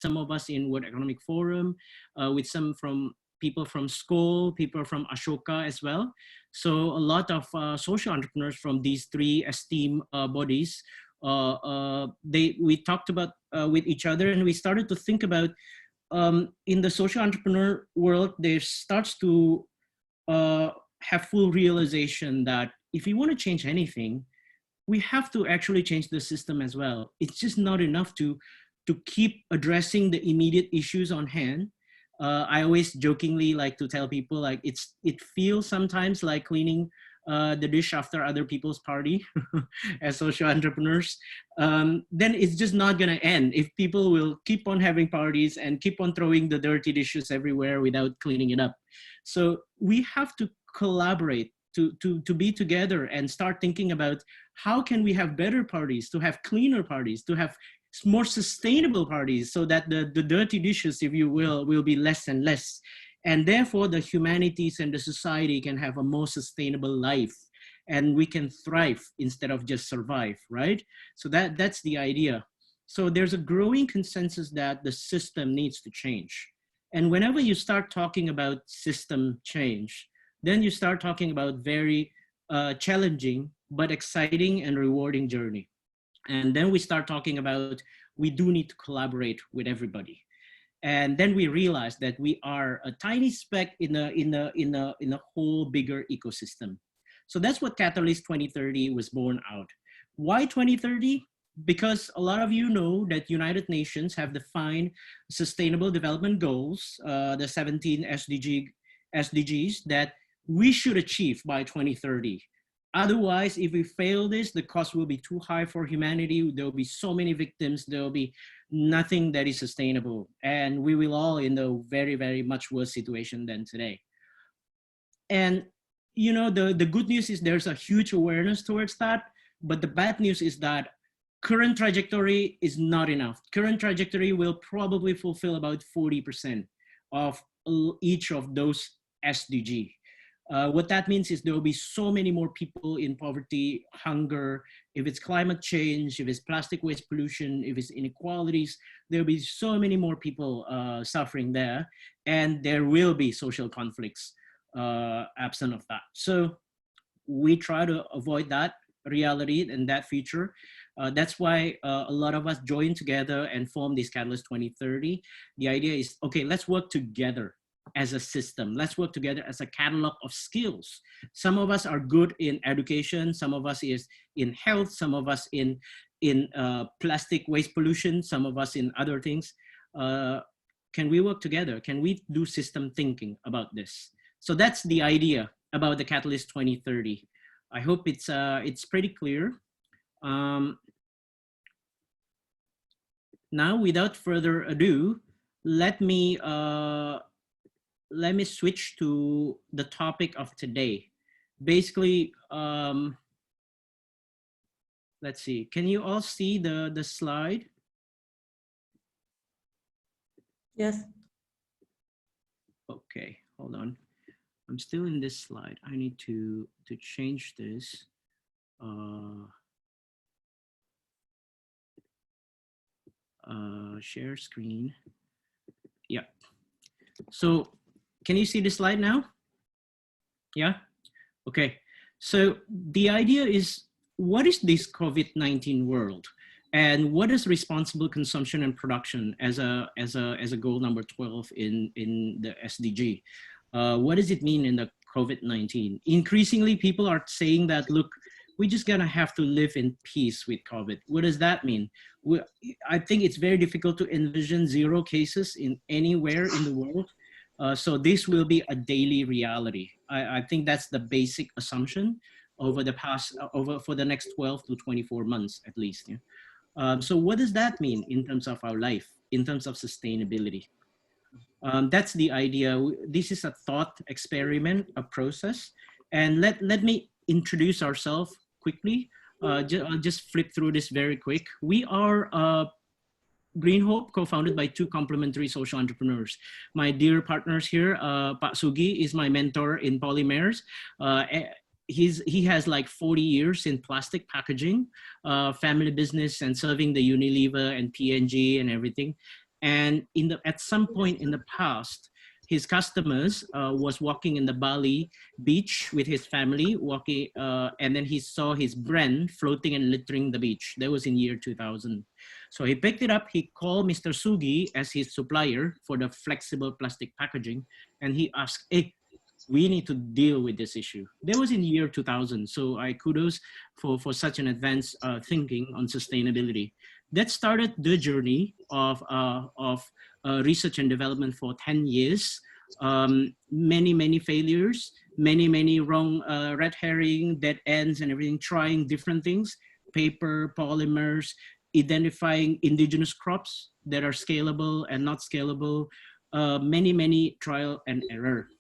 some of us in World Economic Forum, with some from people from school, people from Ashoka as well. So a lot of social entrepreneurs from these three esteemed bodies, we talked about with each other, and we started to think about in the social entrepreneur world, there starts to have full realization that if we want to change anything, we have to actually change the system as well. It's just not enough to keep addressing the immediate issues on hand. I always jokingly like to tell people, like, it feels sometimes like cleaning the dish after other people's party as social entrepreneurs. Then it's just not gonna end if people will keep on having parties and keep on throwing the dirty dishes everywhere without cleaning it up. So we have to collaborate to be together and start thinking about how can we have better parties, to have cleaner parties, to have more sustainable parties, so that the dirty dishes, if you will be less and less. And therefore the humanities and the society can have a more sustainable life, and we can thrive instead of just survive, right? So that's the idea. So there's a growing consensus that the system needs to change. And whenever you start talking about system change, then you start talking about very challenging but exciting and rewarding journey. And then we start talking about we do need to collaborate with everybody. And then we realize that we are a tiny speck in a whole bigger ecosystem. So that's what Catalyst 2030 was born out. Why 2030? Because a lot of you know that United Nations have defined Sustainable Development Goals, the 17 SDGs that we should achieve by 2030. Otherwise, if we fail this, the cost will be too high for humanity. There will be so many victims. There will be nothing that is sustainable. And we will all in a very, very much worse situation than today. And you know, the good news is there's a huge awareness towards that. But the bad news is that current trajectory is not enough. Current trajectory will probably fulfill about 40% of each of those SDG. What that means is there will be so many more people in poverty, hunger. If it's climate change, if it's plastic waste pollution, if it's inequalities, there will be so many more people suffering there. And there will be social conflicts absent of that. So we try to avoid that reality and that future. That's why a lot of us join together and form this Catalyst 2030. The idea is, okay, let's work together as a system. Let's work together as a catalog of skills. Some of us are good in education, some of us is in health, some of us in plastic waste pollution, some of us in other things. Can we work together? Can we do system thinking about this? So that's the idea about the Catalyst 2030. I hope it's pretty clear. Now, without further ado, let me switch to the topic of today. Basically, let's see. Can you all see the slide? Yes. Okay, hold on. I'm still in this slide. I need to change this. Share screen. Yeah. So can you see the slide now? Yeah. Okay. So the idea is, what is this COVID-19 world, and what is responsible consumption and production as a goal number 12 in the SDG? What does it mean in the COVID-19? Increasingly, people are saying that, look, we're just gonna have to live in peace with COVID. What does that mean? I think it's very difficult to envision 0 cases in anywhere in the world. So this will be a daily reality. I think that's the basic assumption over for the next 12 to 24 months at least. Yeah? So what does that mean in terms of our life, in terms of sustainability? That's the idea. This is a thought experiment, a process. And let me introduce ourselves quickly. I'll just flip through this very quick. We are Greenhope, co-founded by 2 complementary social entrepreneurs. My dear partners here, Pak Sugi is my mentor in polymers. He has like 40 years in plastic packaging, family business, and serving the Unilever and P&G and everything. And at some point in the past, his customers was walking in the Bali beach with his family, walking, and then he saw his brand floating and littering the beach. That was in year 2000. So he picked it up, he called Mr. Sugi as his supplier for the flexible plastic packaging, and he asked, hey, we need to deal with this issue. That was in year 2000. So I kudos for such an advanced thinking on sustainability. That started the journey of research and development for 10 years. Many failures, many wrong red herring, dead ends and everything, trying different things, paper, polymers, identifying indigenous crops that are scalable and not scalable, many trial and error.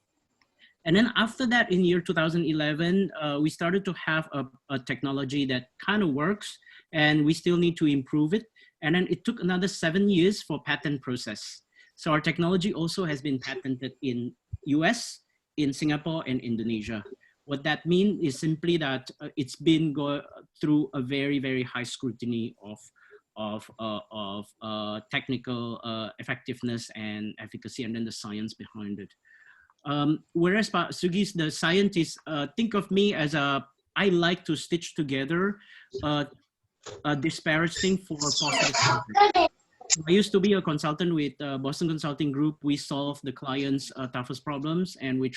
And then after that, in year 2011, we started to have a technology that kind of works, and we still need to improve it. And then it took another 7 years for patent process. So our technology also has been patented in US, in Singapore, and Indonesia. What that means is simply that it's been through a very high scrutiny of technical effectiveness and efficacy, and then the science behind it. Whereas Sugi's the scientist, think of me as I like to stitch together a disparate thing for positive impact. I used to be a consultant with Boston Consulting Group. We solve the client's toughest problems, and we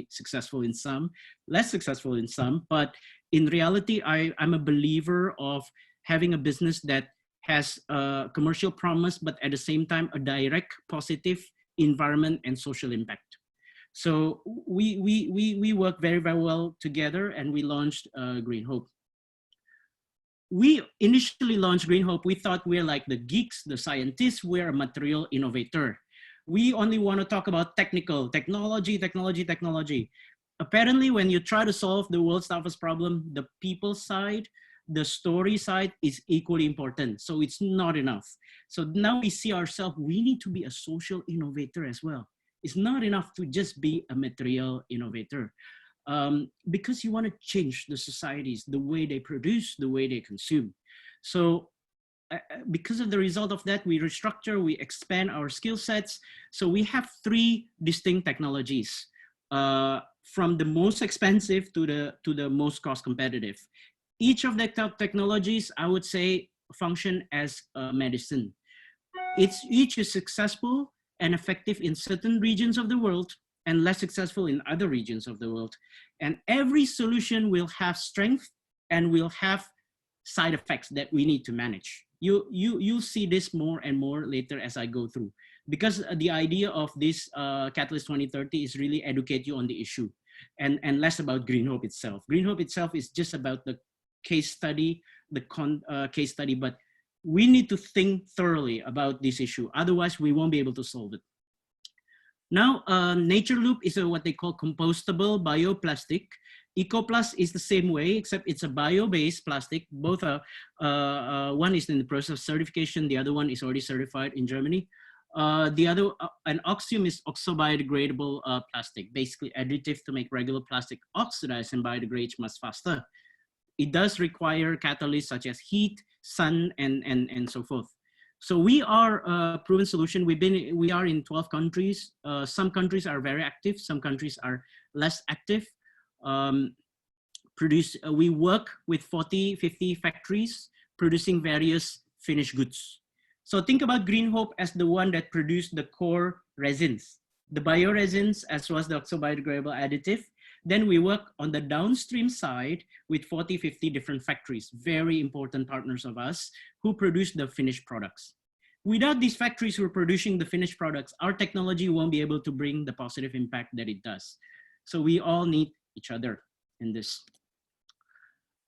successful in some, less successful in some, but in reality, I'm a believer of having a business that has a commercial promise, but at the same time, a direct positive environment and social impact. So we work very well together, and we launched Greenhope. We initially launched Greenhope. We thought we're like the geeks, the scientists, we're a material innovator. We only want to talk about technology. Apparently, when you try to solve the world's toughest problem, the people side, the story side is equally important. So it's not enough. So now we see ourselves, we need to be a social innovator as well. It's not enough to just be a material innovator, because you want to change the societies, the way they produce, the way they consume. So because of the result of that, we restructure, we expand our skill sets. So we have 3 distinct technologies, from the most expensive to the most cost competitive. Each of the technologies, I would say, function as a medicine. Each is successful and effective in certain regions of the world and less successful in other regions of the world. And every solution will have strength and will have side effects that we need to manage. You'll see this more and more later as I go through, because the idea of this Catalyst 2030 is really educate you on the issue and less about Greenhope itself. Greenhope itself is just about the case study, case study, but we need to think thoroughly about this issue. Otherwise, we won't be able to solve it. Now, Nature Loop is what they call compostable bioplastic. EcoPlus is the same way, except it's a bio-based plastic. Both are, one is in the process of certification. The other one is already certified in Germany. The other, an Oxium is oxo-biodegradable plastic, basically additive to make regular plastic oxidize and biodegrade much faster. It does require catalysts such as heat, sun, and so forth. So we are a proven solution. We are in 12 countries. Some countries are very active. Some countries are less active. We work with 40, 50 factories producing various finished goods. So think about Greenhope as the one that produced the core resins, the bioresins, as well as the oxo-biodegradable additive. Then we work on the downstream side with 40, 50 different factories, very important partners of us who produce the finished products. Without these factories who are producing the finished products, our technology won't be able to bring the positive impact that it does. So we all need each other in this.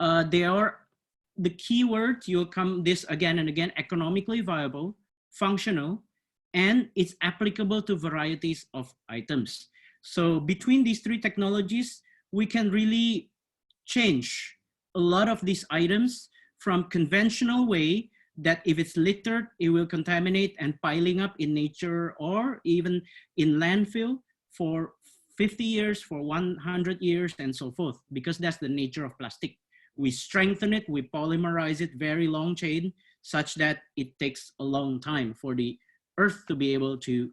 They are the keywords, you'll come this again and again: economically viable, functional, and it's applicable to varieties of items. So between these 3 technologies, we can really change a lot of these items from conventional way that if it's littered, it will contaminate and piling up in nature or even in landfill for 50 years, for 100 years, and so forth, because that's the nature of plastic. We strengthen it, we polymerize it, very long chain, such that it takes a long time for the earth to be able to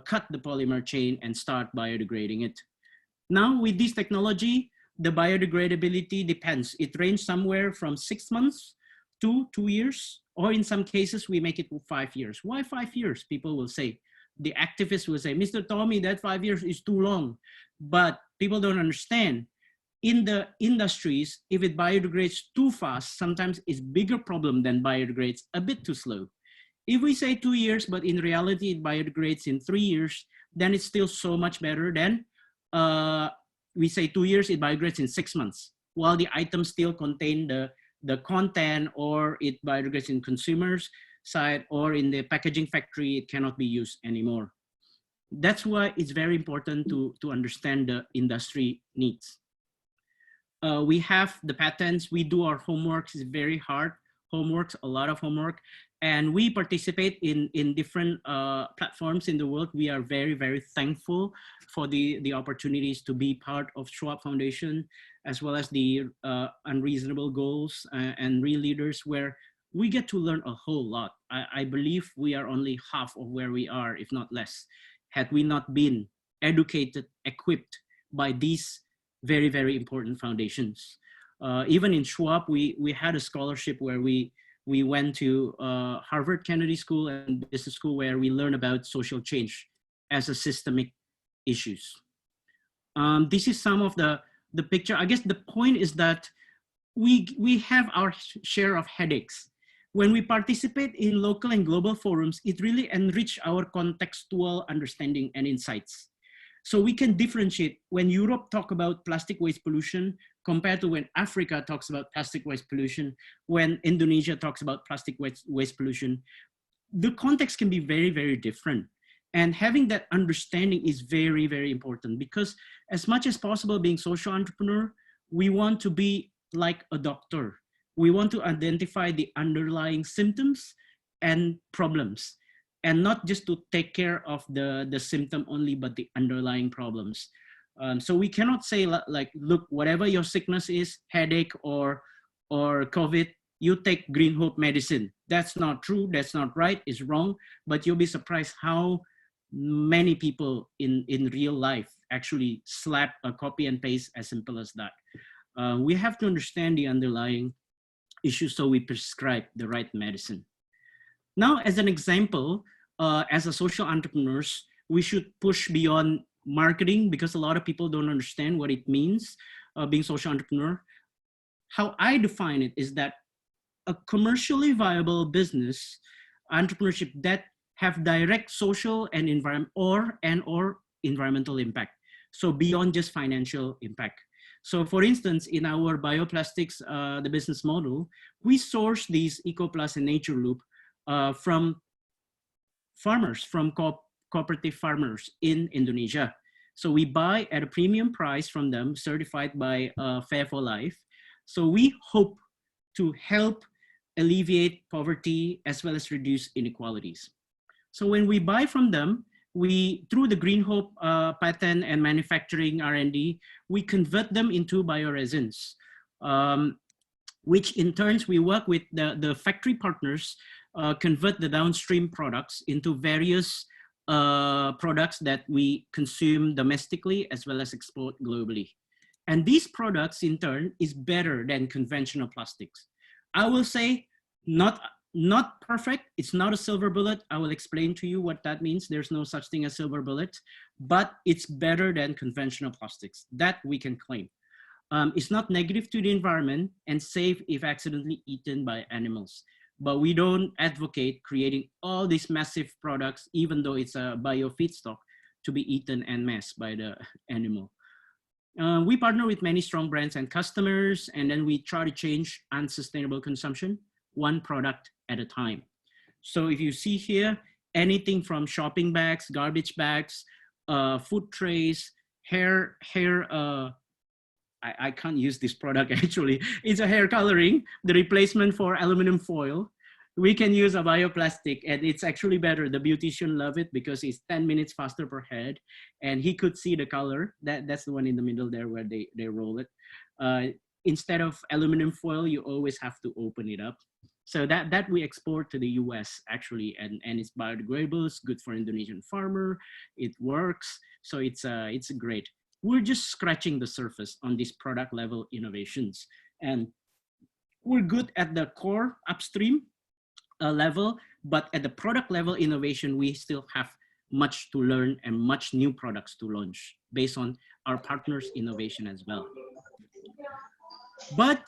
cut the polymer chain and start biodegrading it. Now with this technology, the biodegradability depends. It ranges somewhere from 6 months to 2 years, or in some cases we make it 5 years. Why 5 years? People will say. The activists will say, Mr. Tommy, that 5 years is too long. But people don't understand. In the industries, if it biodegrades too fast, sometimes it's bigger problem than biodegrades a bit too slow. If we say 2 years, but in reality it biodegrades in 3 years, then it's still so much better than we say 2 years, it biodegrades in 6 months, while the items still contain the content, or it biodegrades in consumers side or in the packaging factory, it cannot be used anymore. That's why it's very important to understand the industry needs. We have the patents, we do our homework, it's very hard homework, a lot of homework, and we participate in different platforms in the world. We are very, very thankful for the opportunities to be part of Schwab Foundation, as well as the Unreasonable Goals and Real Leaders, where we get to learn a whole lot. I believe we are only half of where we are, if not less, had we not been educated, equipped by these very, very important foundations. Even in Schwab, we had a scholarship where we went to Harvard Kennedy School and Business School, where we learn about social change as a systemic issues. This is some of the picture. I guess the point is that we have our share of headaches. When we participate in local and global forums, it really enrich our contextual understanding and insights. So we can differentiate when Europe talk about plastic waste pollution compared to when Africa talks about plastic waste pollution, when Indonesia talks about plastic waste pollution. The context can be very, very different. And having that understanding is very, very important, because as much as possible, being social entrepreneur, we want to be like a doctor. We want to identify the underlying symptoms and problems, and not just to take care of the symptom only, but the underlying problems. So we cannot say like, look, whatever your sickness is, headache or COVID, you take Greenhope medicine. That's not true, that's not right, it's wrong, but you'll be surprised how many people in real life actually slap a copy and paste as simple as that. We have to understand the underlying issues so we prescribe the right medicine. Now, as an example, as a social entrepreneurs, we should push beyond marketing, because a lot of people don't understand what it means being social entrepreneur. How I define it is that a commercially viable business entrepreneurship that have direct social and environmental impact. So beyond just financial impact. So for instance, in our bioplastics, the business model, we source these EcoPlus and Nature Loop from farmers, from cooperative farmers in Indonesia. So we buy at a premium price from them, certified by Fair for Life. So we hope to help alleviate poverty as well as reduce inequalities. So when we buy from them, we, through the Greenhope patent and manufacturing R&D, we convert them into bioresins, which in turns we work with the factory partners, convert the downstream products into various products that we consume domestically as well as export globally. And these products in turn is better than conventional plastics. I will say not perfect, it's not a silver bullet. I will explain to you what that means. There's no such thing as silver bullet, but it's better than conventional plastics. That we can claim. It's not negative to the environment and safe if accidentally eaten by animals. But we don't advocate creating all these massive products, even though it's a bio feedstock, to be eaten en masse by the animal. We partner with many strong brands and customers, and then we try to change unsustainable consumption, one product at a time. So if you see here, anything from shopping bags, garbage bags, food trays, hair, I can't use this product actually. It's a hair coloring, the replacement for aluminum foil. We can use a bioplastic, and it's actually better. The beautician love it because it's 10 minutes faster per head, and he could see the color. That's the one in the middle there where they roll it. Instead of aluminum foil, you always have to open it up. So that we export to the US actually, and it's biodegradable, it's good for Indonesian farmer, it works. So it's great. We're just scratching the surface on these product level innovations. And we're good at the core upstream level, but at the product level innovation, we still have much to learn and much new products to launch based on our partners' innovation as well. But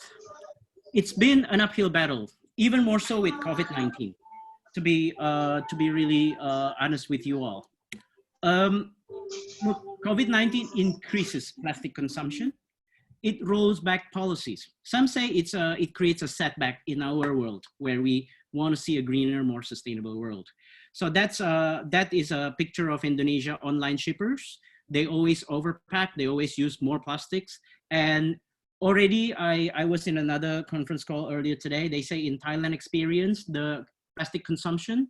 it's been an uphill battle, even more so with COVID-19. To be really honest with you all, look, COVID-19 increases plastic consumption. It rolls back policies. Some say it creates a setback in our world where we want to see a greener, more sustainable world. So that is a picture of Indonesia online shippers. They always overpack. They always use more plastics. And already, I was in another conference call earlier today. They say in Thailand experience, the plastic consumption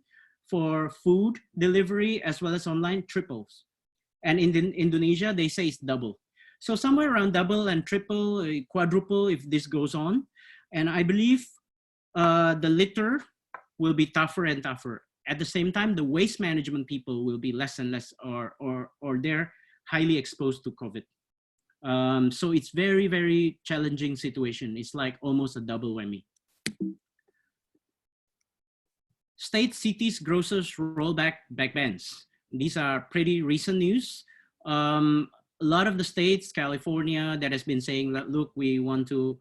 for food delivery as well as online triples. And in Indonesia, they say it's double. So somewhere around double and triple, quadruple if this goes on. And I believe the litter will be tougher and tougher. At the same time, the waste management people will be less and less, or they're highly exposed to COVID. So it's very, very challenging situation. It's like almost a double whammy. State, cities, grocers roll back bans. These are pretty recent news. A lot of the states, California, that has been saying that, look, we want to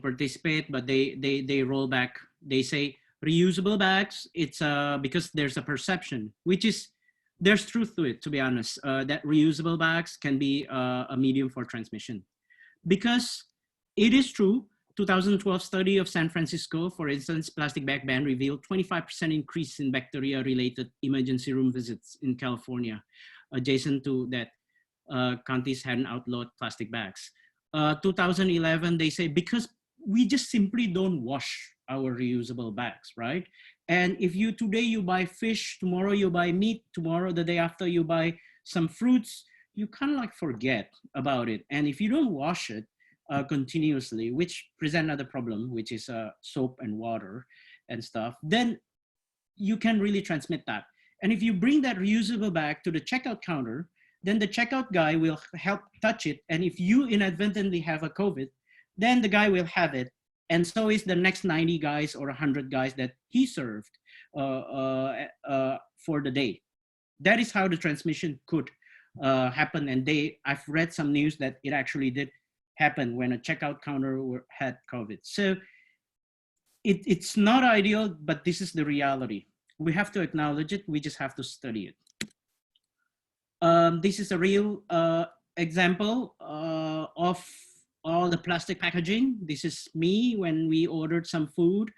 participate, but they roll back. They say reusable bags. It's because there's a perception, which is there's truth to it. To be honest, that reusable bags can be a medium for transmission, because it is true. 2012 study of San Francisco, for instance, plastic bag ban revealed 25% increase in bacteria-related emergency room visits in California, adjacent to that counties hadn't outlawed plastic bags. 2011, they say, because we just simply don't wash our reusable bags, right? And if today you buy fish, tomorrow you buy meat, tomorrow, the day after you buy some fruits, you kind of like forget about it. And if you don't wash it, continuously, which present another problem, which is soap and water and stuff, then you can really transmit that. And if you bring that reusable bag to the checkout counter, then the checkout guy will help touch it. And if you inadvertently have a COVID, then the guy will have it. And so is the next 90 guys or 100 guys that he served for the day. That is how the transmission could happen. And I've read some news that it actually did happen when a checkout counter had COVID. So it's not ideal, but this is the reality. We have to acknowledge it. We just have to study it. This is a real example of all the plastic packaging. This is me when we ordered some food.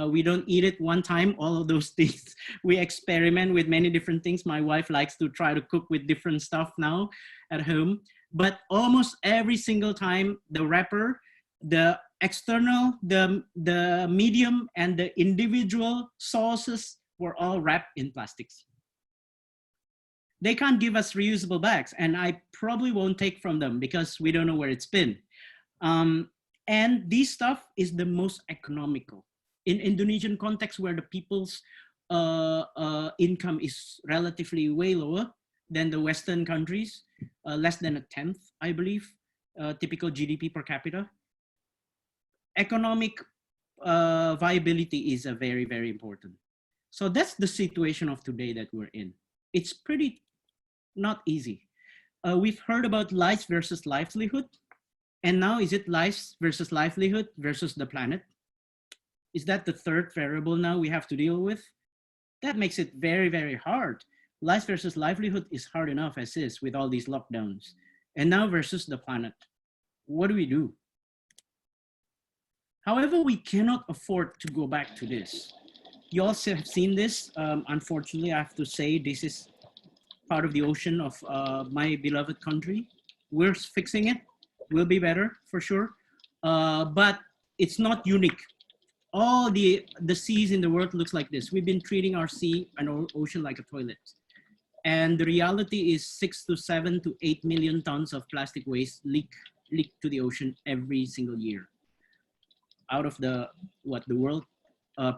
We don't eat it one time, all of those things. We experiment with many different things. My wife likes to try to cook with different stuff now at home. But almost every single time, the wrapper, the external, the medium, and the individual sauces were all wrapped in plastics. They can't give us reusable bags, and I probably won't take from them because we don't know where it's been. And this stuff is the most economical. In Indonesian context, where the people's income is relatively way lower than the Western countries, less than a tenth, I believe, typical GDP per capita. Economic viability is a very, very important. So that's the situation of today that we're in. It's pretty not easy. We've heard about life versus livelihood. And now is it life versus livelihood versus the planet? Is that the third variable now we have to deal with? That makes it very, very hard. Life versus livelihood is hard enough as is with all these lockdowns. And now versus the planet. What do we do? However, we cannot afford to go back to this. You also have seen this. Unfortunately, I have to say this is part of the ocean of my beloved country. We're fixing it. We'll be better for sure. But it's not unique. All the seas in the world looks like this. We've been treating our sea and ocean like a toilet. And the reality is 6 to 7 to 8 million tons of plastic waste leak to the ocean every single year. out of what the world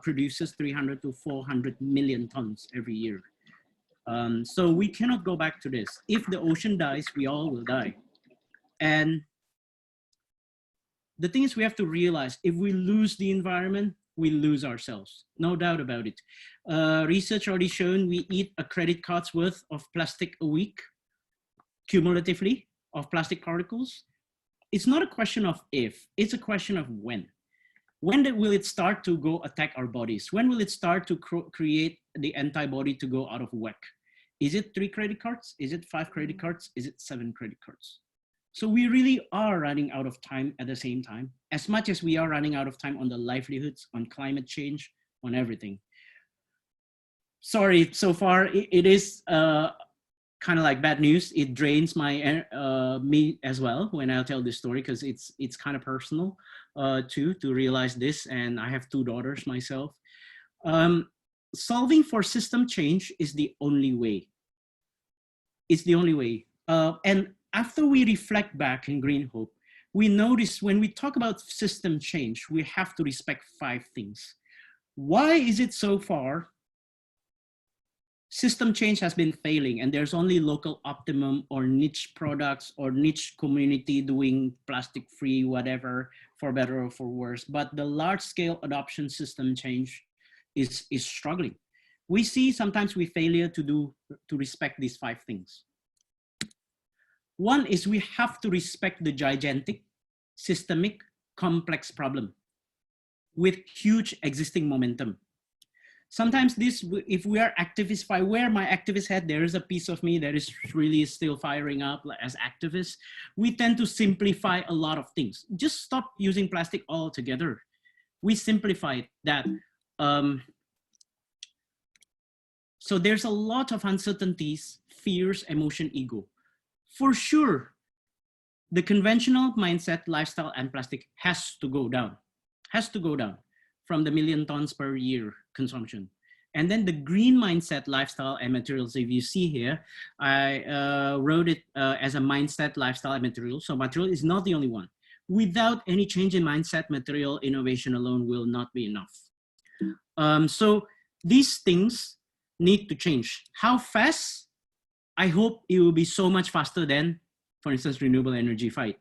produces 300 to 400 million tons every year. So we cannot go back to this. If the ocean dies, we all will die. And the thing is, we have to realize if we lose the environment, we lose ourselves. No doubt about it. Research already shown we eat a credit card's worth of plastic a week, cumulatively, of plastic particles. It's not a question of if, it's a question of when. When will it start to go attack our bodies? When will it start to create the antibody to go out of whack? Is it 3 credit cards? Is it 5 credit cards? Is it 7 credit cards? So we really are running out of time at the same time, as much as we are running out of time on the livelihoods, on climate change, on everything. Sorry, so far it is kind of like bad news. It drains my me as well when I tell this story, because it's kind of personal too, to realize this. And I have 2 daughters myself. Solving for system change is the only way. It's the only way. And after we reflect back in Greenhope, we notice when we talk about system change, we have to respect 5 things. Why is it so far system change has been failing and there's only local optimum or niche products or niche community doing plastic free, whatever, for better or for worse, but the large scale adoption system change is struggling. We see sometimes we failure to respect these 5 things. One is we have to respect the gigantic, systemic, complex problem with huge existing momentum. Sometimes this, if we are activists, if I wear my activist hat, there is a piece of me that is really still firing up as activists. We tend to simplify a lot of things. Just stop using plastic altogether. We simplify that. So there's a lot of uncertainties, fears, emotion, ego. For sure, the conventional mindset, lifestyle, and plastic has to go down from the 1 million tons per year consumption. And then the green mindset, lifestyle, and materials, if you see here, I wrote it as a mindset, lifestyle, and material. So material is not the only one. Without any change in mindset, material innovation alone will not be enough. So these things need to change. How fast? I hope it will be so much faster than, for instance, renewable energy fight.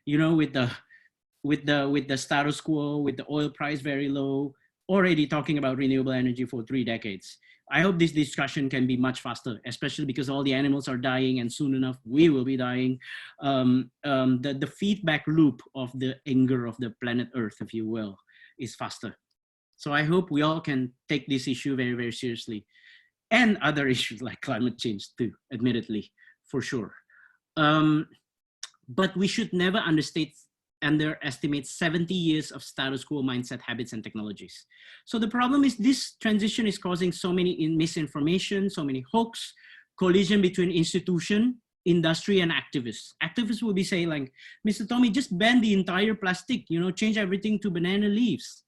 You know, with the status quo, with the oil price very low, already talking about renewable energy for 3 decades. I hope this discussion can be much faster, especially because all the animals are dying and soon enough we will be dying. The feedback loop of the anger of the planet Earth, if you will, is faster. So I hope we all can take this issue very, very seriously. And other issues like climate change too, admittedly, for sure. But we should never underestimate 70 years of status quo mindset, habits, and technologies. So the problem is this transition is causing so many misinformation, so many hoax, collision between institution, industry, and activists. Activists will be saying like, Mr. Tommy, just ban the entire plastic, you know, change everything to banana leaves.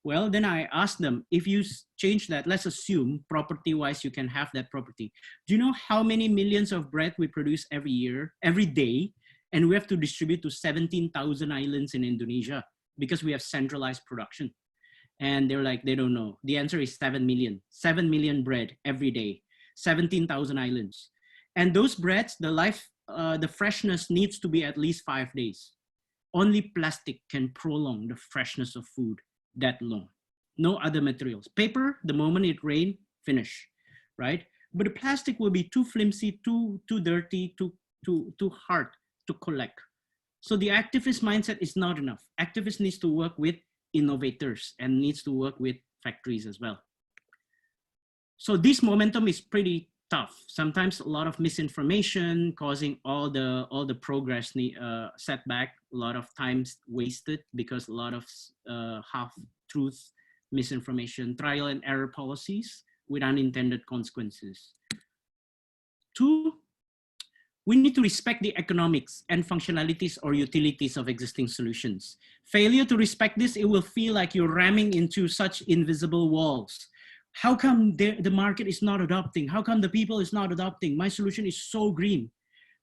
Well, then I asked them, if you change that, let's assume property-wise you can have that property. Do you know how many millions of bread we produce every year, every day? And we have to distribute to 17,000 islands in Indonesia because we have centralized production. And they're like, they don't know. The answer is 7 million. 7 million bread every day, 17,000 islands. And those breads, the freshness needs to be at least 5 days. Only plastic can prolong the freshness of food that long. No other materials. Paper, the moment it rains, finish, right? But the plastic will be too flimsy, too dirty, too hard to collect. So the activist mindset is not enough. Activists needs to work with innovators and needs to work with factories as well. So this momentum is pretty tough. Sometimes a lot of misinformation causing all the progress setback, a lot of times wasted because a lot of half-truth, misinformation, trial and error policies with unintended consequences. 2, we need to respect the economics and functionalities or utilities of existing solutions. Failure to respect this, it will feel like you're ramming into such invisible walls. How come the market is not adopting? How come the people is not adopting? My solution is so green.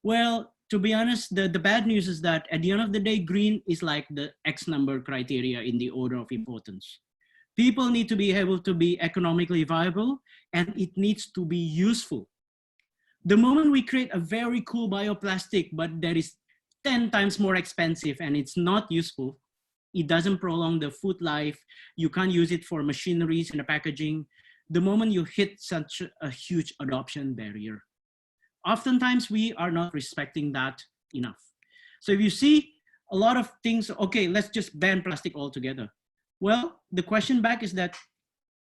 Well, to be honest, the bad news is that at the end of the day, green is like the X number criteria in the order of importance. People need to be able to be economically viable, and it needs to be useful. The moment we create a very cool bioplastic, but that is 10 times more expensive and it's not useful, it doesn't prolong the food life, you can't use it for machineries and the packaging, the moment you hit such a huge adoption barrier. Oftentimes we are not respecting that enough. So if you see a lot of things, okay, let's just ban plastic altogether. Well, the question back is that,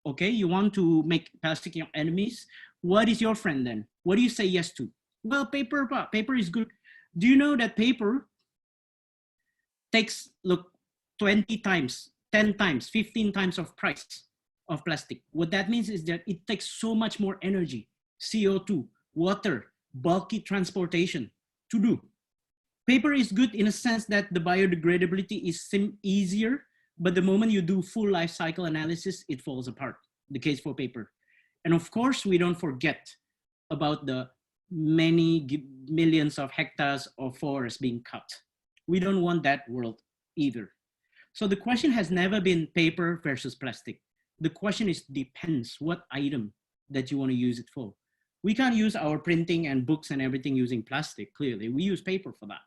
okay, you want to make plastic your enemies. What is your friend then? What do you say yes to? Well, paper is good. Do you know that paper takes, look, 20 times, 10 times, 15 times of price of plastic? What that means is that it takes so much more energy, CO2, water, bulky transportation to do. Paper is good in a sense that the biodegradability is easier, but the moment you do full life cycle analysis, it falls apart, the case for paper. And of course, we don't forget about the many millions of hectares of forest being cut. We don't want that world either. So the question has never been paper versus plastic. The question is depends what item that you want to use it for. We can't use our printing and books and everything using plastic, clearly. We use paper for that.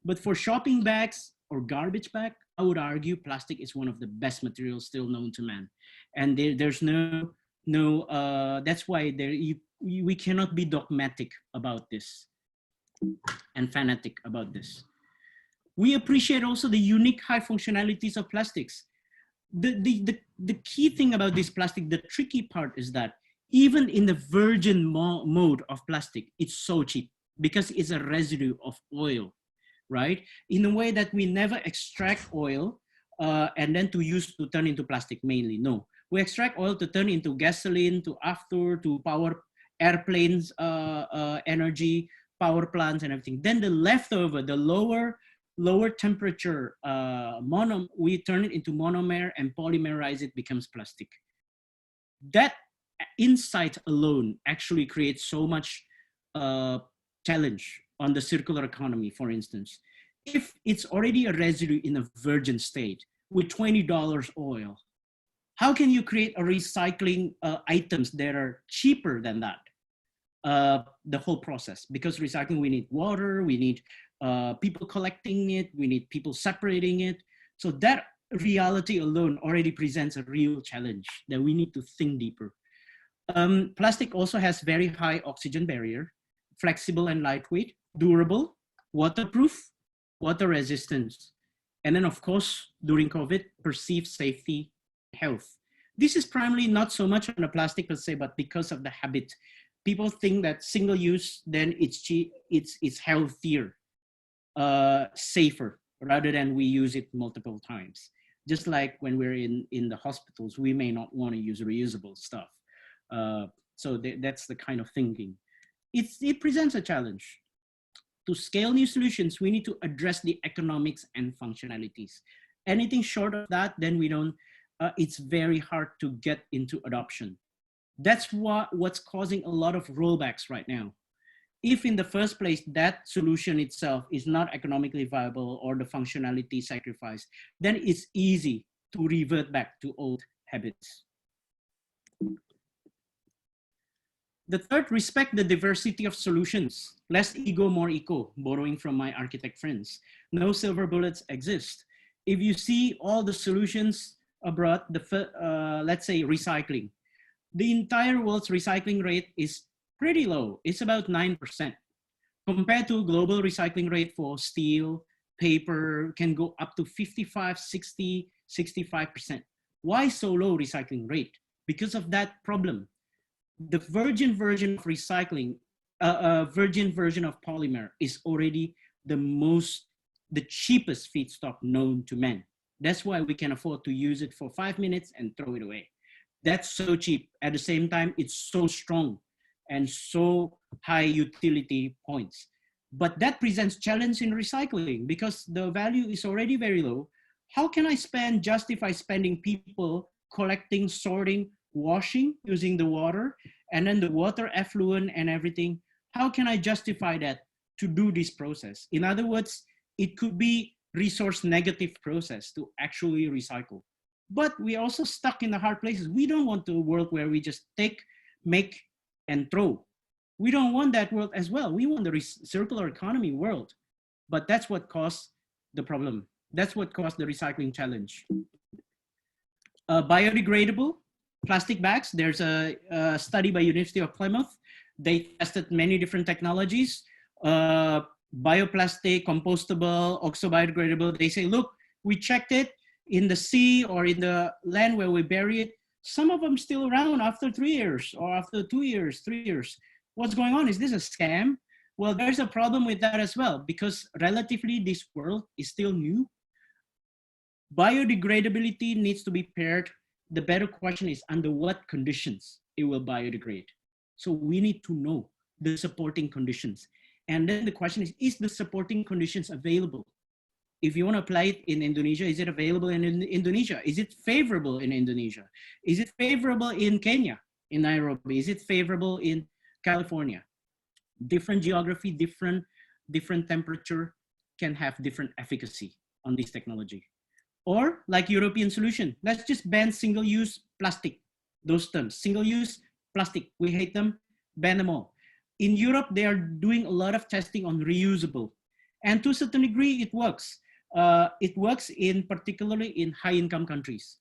But for shopping bags or garbage bag, I would argue plastic is one of the best materials still known to man. And there's that's why we cannot be dogmatic about this and fanatic about this. We appreciate also the unique high functionalities of plastics. The key thing about this plastic, the tricky part is that even in the virgin mode of plastic, it's so cheap because it's a residue of oil, right? In a way that we never extract oil and then to turn into plastic mainly, no. We extract oil to turn into gasoline, to power airplanes, energy, power plants and everything. Then the leftover, the lower temperature we turn it into monomer and polymerize it, becomes plastic. That insight alone actually creates so much challenge on the circular economy, for instance. If it's already a residue in a virgin state with $20 oil, how can you create a recycling items that are cheaper than that? The whole process, because recycling, we need water, we need people collecting it, we need people separating it. So that reality alone already presents a real challenge that we need to think deeper. Plastic also has very high oxygen barrier, flexible and lightweight, durable, waterproof, water resistance. And then of course, during COVID, perceived safety, health. This is primarily not so much on the plastic per se, but because of the habit. People think that single use, then it's cheap, it's healthier, safer, rather than we use it multiple times. Just like when we're in the hospitals, we may not want to use reusable stuff. So that's the kind of thinking. It presents a challenge. To scale new solutions, we need to address the economics and functionalities. Anything short of that, then we don't, it's very hard to get into adoption. That's what's causing a lot of rollbacks right now. If in the first place that solution itself is not economically viable or the functionality sacrificed, then it's easy to revert back to old habits. The third, respect the diversity of solutions. Less ego, more eco, borrowing from my architect friends. No silver bullets exist. If you see all the solutions abroad, let's say recycling, the entire world's recycling rate is pretty low. It's about 9%. Compared to global recycling rate for steel, paper can go up to 55, 60, 65%. Why so low recycling rate? Because of that problem. The virgin version of recycling, virgin version of polymer is already the cheapest feedstock known to man. That's why we can afford to use it for 5 minutes and throw it away. That's so cheap. At the same time, it's so strong and so high utility points. But that presents challenge in recycling because the value is already very low. How can I justify spending people collecting, sorting, washing, using the water, and then the water effluent and everything? How can I justify that to do this process. In other words, it could be resource negative process to actually recycle. But we're also stuck in the hard places. We don't want a world where we just take, make, and throw. We don't want that world as well. We want the circular economy world. But that's what caused the problem. That's what caused the recycling challenge. Biodegradable plastic bags. There's a study by University of Plymouth. They tested many different technologies. Bioplastic, compostable, oxo-biodegradable. They say, look, we checked it in the sea or in the land where we bury it. Some of them still around after 3 years or after 2 years, 3 years. What's going on? Is this a scam? Well, there's a problem with that as well, because relatively this world is still new. Biodegradability needs to be paired. The better question is under what conditions it will biodegrade. So we need to know the supporting conditions. And then the question is the supporting conditions available? If you want to apply it in Indonesia, is it available in Indonesia? Is it favorable in Indonesia? Is it favorable in Kenya, in Nairobi? Is it favorable in California? Different geography, different temperature can have different efficacy on this technology. Or like European solution, let's just ban single-use plastic, those terms, single-use plastic, we hate them, ban them all. In Europe, they are doing a lot of testing on reusable. And to a certain degree, it works. It works in particularly in high-income countries,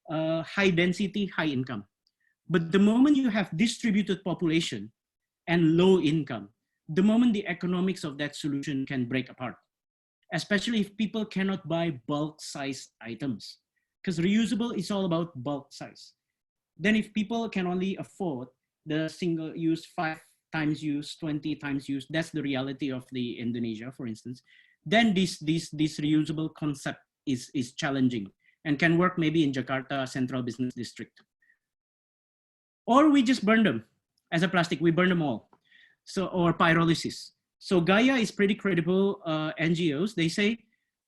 high density, high income. But the moment you have distributed population and low income, the moment the economics of that solution can break apart, especially if people cannot buy bulk size items, because reusable is all about bulk size. Then if people can only afford the single use, 5 times use, 20 times use, that's the reality of the Indonesia, for instance, then this reusable concept is challenging and can work maybe in Jakarta Central Business District. Or we just burn them as a plastic, we burn them all. So, or pyrolysis. So Gaia is pretty credible NGOs. They say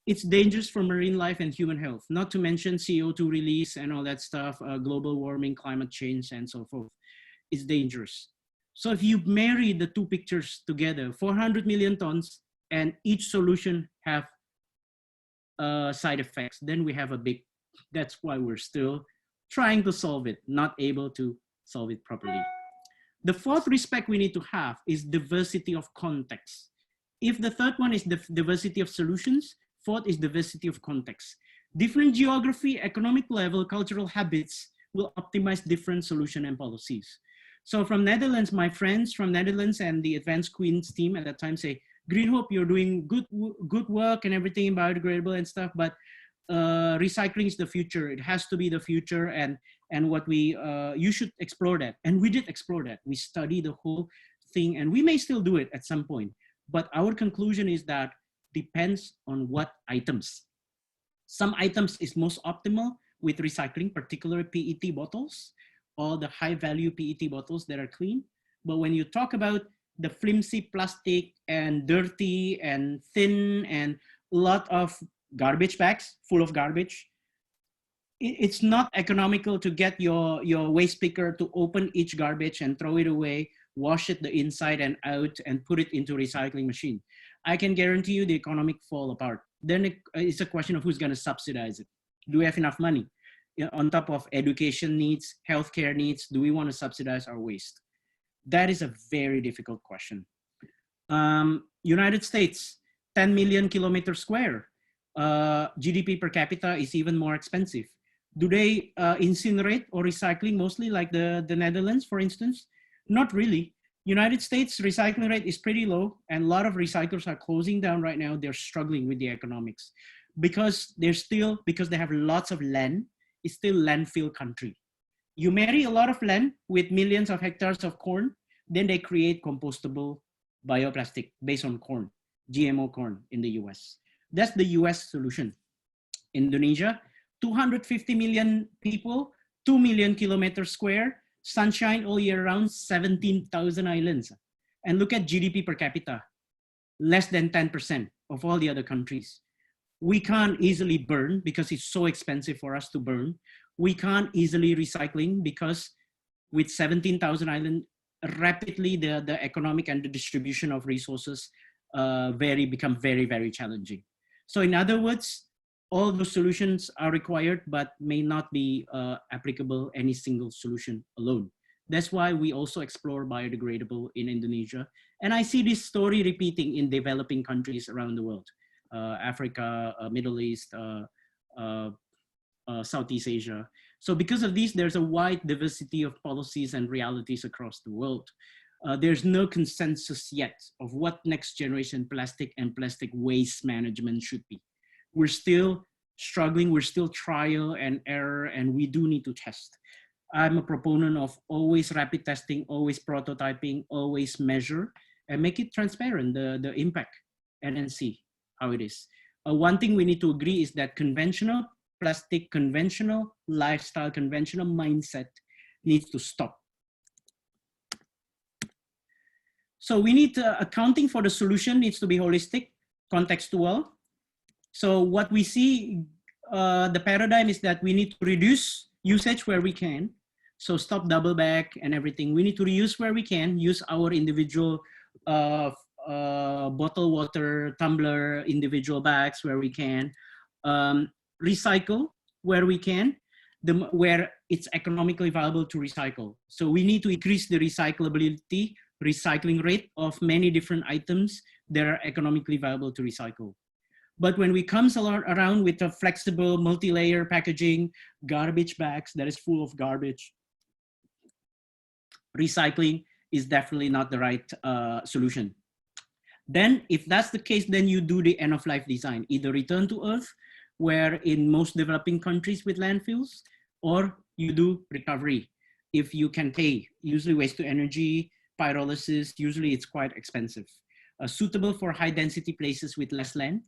it's dangerous for marine life and human health, not to mention CO2 release and all that stuff, global warming, climate change, and so forth. It's dangerous. So if you marry the two pictures together, 400 million tons, and each solution have side effects, then we have a big, that's why we're still trying to solve it, not able to solve it properly. The fourth respect we need to have is diversity of context. If the third one is the diversity of solutions, fourth is diversity of context. Different geography, economic level, cultural habits will optimize different solution and policies. So from Netherlands, my friends from Netherlands and the Advanced Queens team at that time say, Greenhope, you're doing good work and everything, biodegradable and stuff, but recycling is the future. It has to be the future, and what we you should explore that. And we did explore that. We studied the whole thing, and we may still do it at some point. But our conclusion is that depends on what items. Some items is most optimal with recycling, particularly PET bottles, or the high value PET bottles that are clean. But when you talk about the flimsy plastic and dirty and thin and a lot of garbage bags full of garbage, it's not economical to get your waste picker to open each garbage and throw it away, wash it the inside and out and put it into a recycling machine. I can guarantee you the economic fall apart. Then it's a question of who's going to subsidize it. Do we have enough money? On top of education needs, healthcare needs, do we want to subsidize our waste? That is a very difficult question. United States, 10 million kilometers square. GDP per capita is even more expensive. Do they incinerate or recycling mostly like the Netherlands, for instance? Not really. United States recycling rate is pretty low, and a lot of recyclers are closing down right now. They're struggling with the economics because they have lots of land. It's still landfill country. You marry a lot of land with millions of hectares of corn, then they create compostable bioplastic based on corn, GMO corn in the US. That's the US solution. Indonesia, 250 million people, 2 million kilometers square, sunshine all year round, 17,000 islands. And look at GDP per capita, less than 10% of all the other countries. We can't easily burn because it's so expensive for us to burn. We can't easily recycling because with 17,000 islands, rapidly the economic and the distribution of resources become very, very challenging. So in other words, all those solutions are required, but may not be applicable any single solution alone. That's why we also explore biodegradable in Indonesia. And I see this story repeating in developing countries around the world, Africa, Middle East, Southeast Asia. So because of this, there's a wide diversity of policies and realities across the world. There's no consensus yet of what next generation plastic and plastic waste management should be. We're still struggling, we're still trial and error, and we do need to test. I'm a proponent of always rapid testing, always prototyping, always measure, and make it transparent, the impact, and then see how it is. One thing we need to agree is that conventional plastic, conventional lifestyle, conventional mindset needs to stop. So we need accounting for the solution needs to be holistic, contextual. So what we see, the paradigm is that we need to reduce usage where we can. So stop double bag and everything. We need to reuse where we can, use our individual bottle water, tumbler, individual bags where we can. Recycle where we can, where it's economically viable to recycle. So we need to increase the recyclability, recycling rate of many different items that are economically viable to recycle. But when we come around with a flexible multi-layer packaging, garbage bags that is full of garbage, recycling is definitely not the right solution. Then if that's the case, then you do the end of life design, either return to earth, where in most developing countries with landfills, or you do recovery if you can pay, usually waste to energy, pyrolysis, usually it's quite expensive. Suitable for high density places with less land.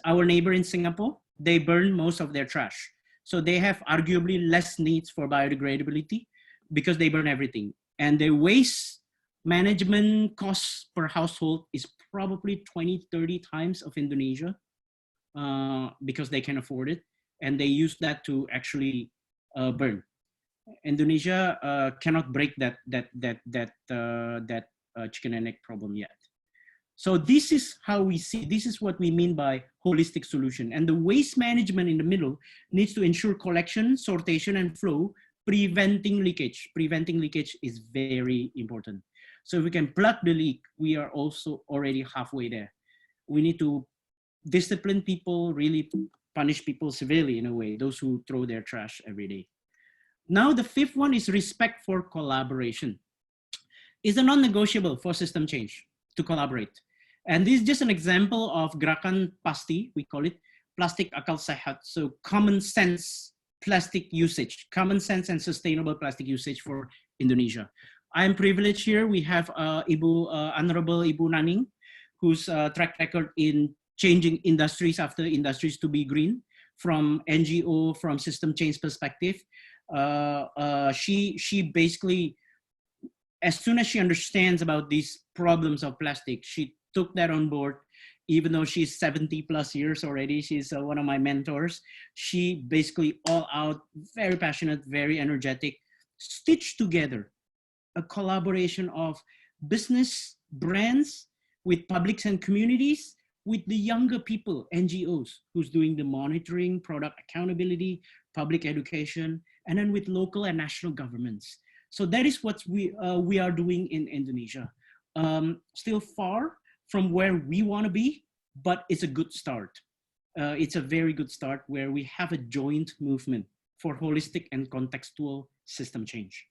Our neighbor in Singapore, they burn most of their trash. So they have arguably less needs for biodegradability because they burn everything. And their waste management costs per household is probably 20, 30 times of Indonesia because they can afford it. And they use that to actually burn. Indonesia cannot break that chicken and egg problem yet. So this is how we see, this is what we mean by holistic solution. And the waste management in the middle needs to ensure collection, sortation, and flow, preventing leakage. Preventing leakage is very important. So if we can plug the leak, we are also already halfway there. We need to discipline people, really punish people severely in a way, those who throw their trash every day. Now the fifth one is respect for collaboration. It's a non-negotiable for system change to collaborate. And this is just an example of Gerakan Pasti, we call it, Plastik Akal Sehat. So common sense plastic usage, common sense and sustainable plastic usage for Indonesia. I am privileged here. We have Honorable Ibu Naning, whose track record in changing industries after industries to be green, from NGO, from system change perspective. She basically, as soon as she understands about these problems of plastic, she took that on board. Even though she's 70 plus years already, she's one of my mentors. She basically all out, very passionate, very energetic, stitched together a collaboration of business, brands, with publics and communities, with the younger people, NGOs, who's doing the monitoring, product accountability, public education, and then with local and national governments. So that is what we are doing in Indonesia. Still far from where we want to be, but it's a good start. It's a very good start where we have a joint movement for holistic and contextual system change.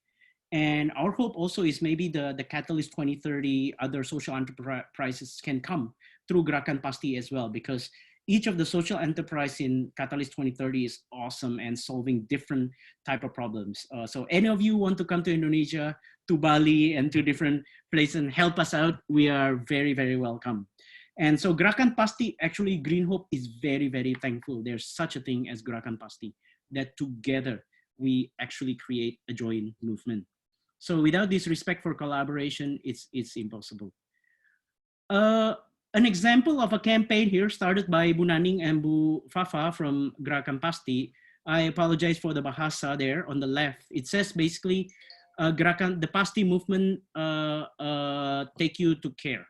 And our hope also is maybe the Catalyst 2030, other social enterprises can come through Gerakan Pasti as well, because each of the social enterprise in Catalyst 2030 is awesome and solving different type of problems. So any of you want to come to Indonesia, to Bali, and to different places and help us out, we are very, very welcome. And so Gerakan Pasti, actually Greenhope is very, very thankful there's such a thing as Gerakan Pasti, that together we actually create a joint movement. So without this respect for collaboration, it's impossible. An example of a campaign here started by Bu Naning and Bu Fafa from Gerakan Pasti. I apologize for the bahasa there on the left. It says basically, the Pasti movement take you to care.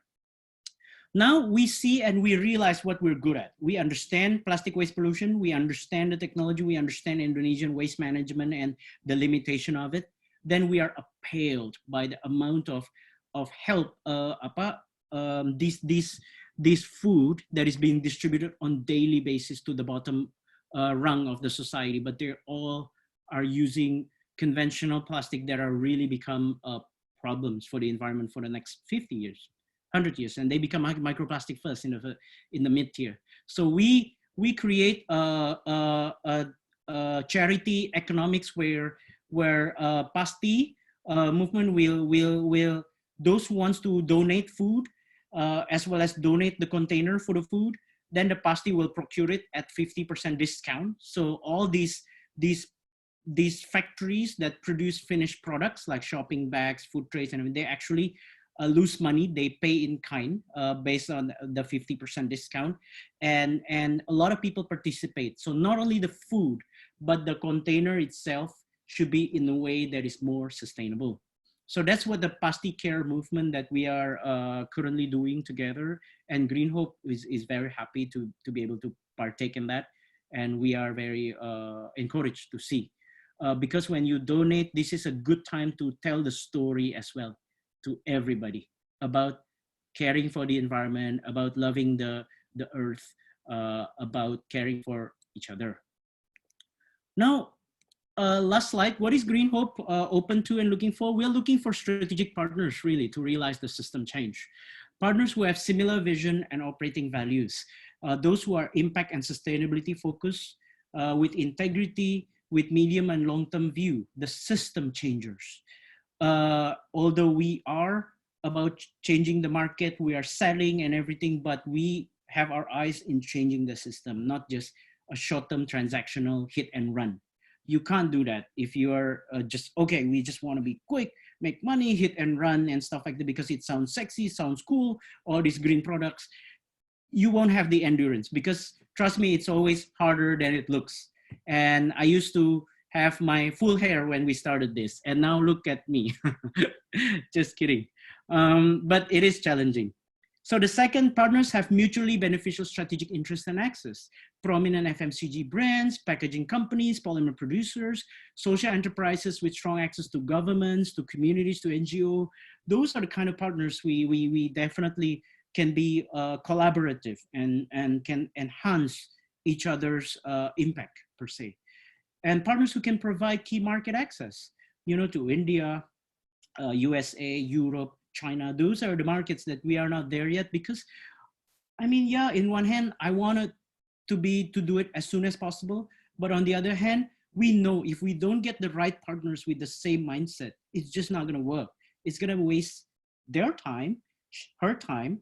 Now we see and we realize what we're good at. We understand plastic waste pollution. We understand the technology. We understand Indonesian waste management and the limitation of it. Then we are appalled by the amount of help, this food that is being distributed on daily basis to the bottom rung of the society, but they all are using conventional plastic that are really become problems for the environment for the next 50 years. 100 years, and they become microplastic first in the mid-tier. So we create a charity economics where Pasti movement will those who wants to donate food as well as donate the container for the food, then the Pasti will procure it at 50% discount. So all these factories that produce finished products like shopping bags, food trays, and everything, they actually lose money. They pay in kind based on the 50% discount, and a lot of people participate. So not only the food, but the container itself should be in a way that is more sustainable. So that's what the Pasti Care movement that we are currently doing together, and Greenhope is very happy to be able to partake in that, and we are very encouraged to see. Because when you donate, this is a good time to tell the story as well to everybody about caring for the environment, about loving the earth, about caring for each other. Now, last slide. What is Greenhope open to and looking for? We're looking for strategic partners really to realize the system change. Partners who have similar vision and operating values. Those who are impact and sustainability focused with integrity, with medium and long-term view, the system changers. Although we are about changing the market, we are selling and everything, but we have our eyes in changing the system, not just a short-term transactional hit and run. You can't do that if you are just, okay, we just want to be quick, make money, hit and run and stuff like that because it sounds sexy, sounds cool, all these green products. You won't have the endurance because trust me, it's always harder than it looks. And I used to have my full hair when we started this, and now look at me. Just kidding. But it is challenging. So the second, partners have mutually beneficial strategic interest and access. Prominent FMCG brands, packaging companies, polymer producers, social enterprises with strong access to governments, to communities, to NGO. Those are the kind of partners we definitely can be collaborative and can enhance each other's impact per se. And partners who can provide key market access, to India, USA, Europe, China. Those are the markets that we are not there yet because, I mean, yeah, in one hand, I wanted to do it as soon as possible. But on the other hand, we know if we don't get the right partners with the same mindset, it's just not going to work. It's going to waste their time, her time,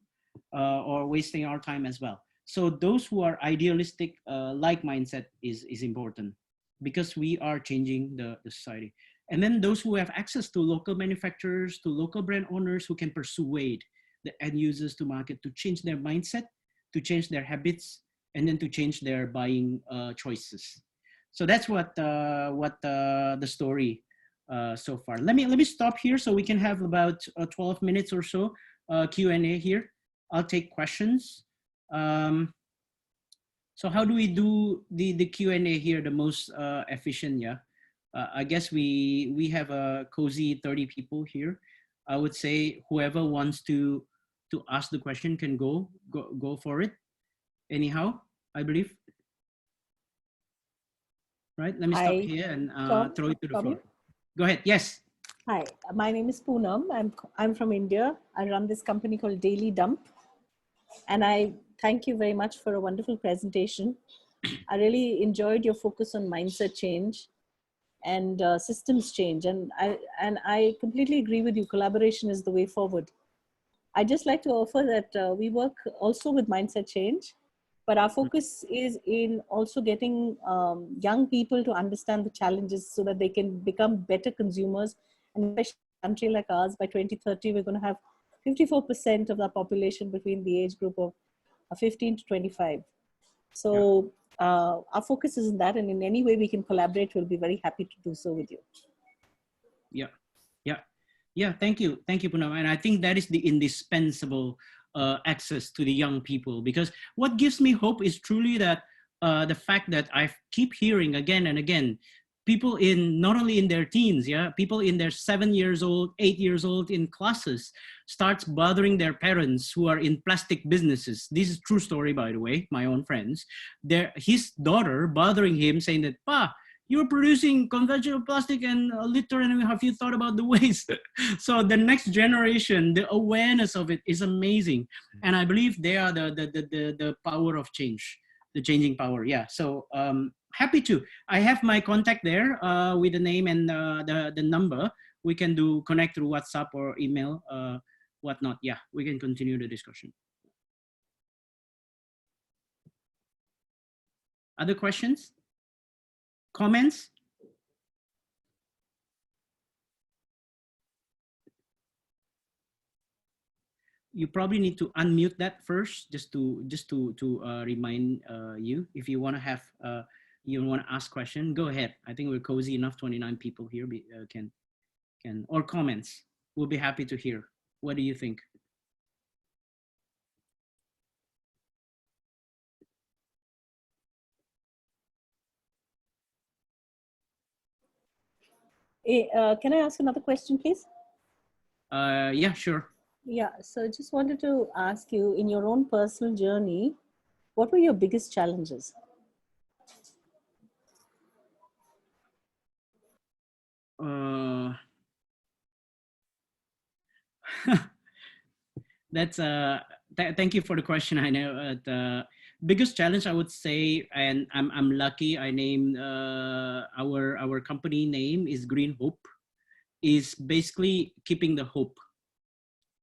or wasting our time as well. So those who are idealistic, like mindset is important because we are changing the society. And then those who have access to local manufacturers, to local brand owners who can persuade the end users to market to change their mindset, to change their habits, and then to change their buying choices. So that's what the story so far. Let me stop here so we can have about 12 minutes or so Q&A here. I'll take questions. So how do we do the Q&A here the most efficient? Yeah, I guess we have a cozy 30 people here. I would say whoever wants to ask the question can go for it. Anyhow, I believe. Right, let me stop here and throw it to the floor. Go ahead, yes. Hi, my name is Poonam. I'm from India. I run this company called Daily Dump. And I thank you very much for a wonderful presentation. I really enjoyed your focus on mindset change and systems change. And I completely agree with you. Collaboration is the way forward. I'd just like to offer that we work also with mindset change, but our focus is in also getting young people to understand the challenges so that they can become better consumers. And especially in a country like ours, by 2030, we're going to have 54% of the population between the age group of 15 to 25. So our focus is in that, and in any way we can collaborate, we'll be very happy to do so with you. Yeah. Thank you, Poonam. And I think that is the indispensable access to the young people. Because what gives me hope is truly that the fact that I keep hearing again and again, people in not only in their teens, yeah, people in their 7 years old, 8 years old in classes starts bothering their parents who are in plastic businesses. This is true story, by the way, my own friends. His daughter bothering him saying that, Pa, you're producing conventional plastic and litter, and have you thought about the waste? So the next generation, the awareness of it is amazing. And I believe they are the power of change, the changing power. Yeah, so happy to. I have my contact there with the name and the number. We can connect through WhatsApp or email, whatnot. Yeah, we can continue the discussion. Other questions? Comments? You probably need to unmute that first, just to remind you. If you want to have you want to ask question, go ahead. I think we're cozy enough. 29 people here can or comments. We'll be happy to hear. What do you think? Can I ask another question, please? Yeah, sure. Yeah, so just wanted to ask you, in your own personal journey, what were your biggest challenges? That's thank you for the question. I know the biggest challenge I would say, and I'm lucky. I named our company name is Greenhope, is basically keeping the hope.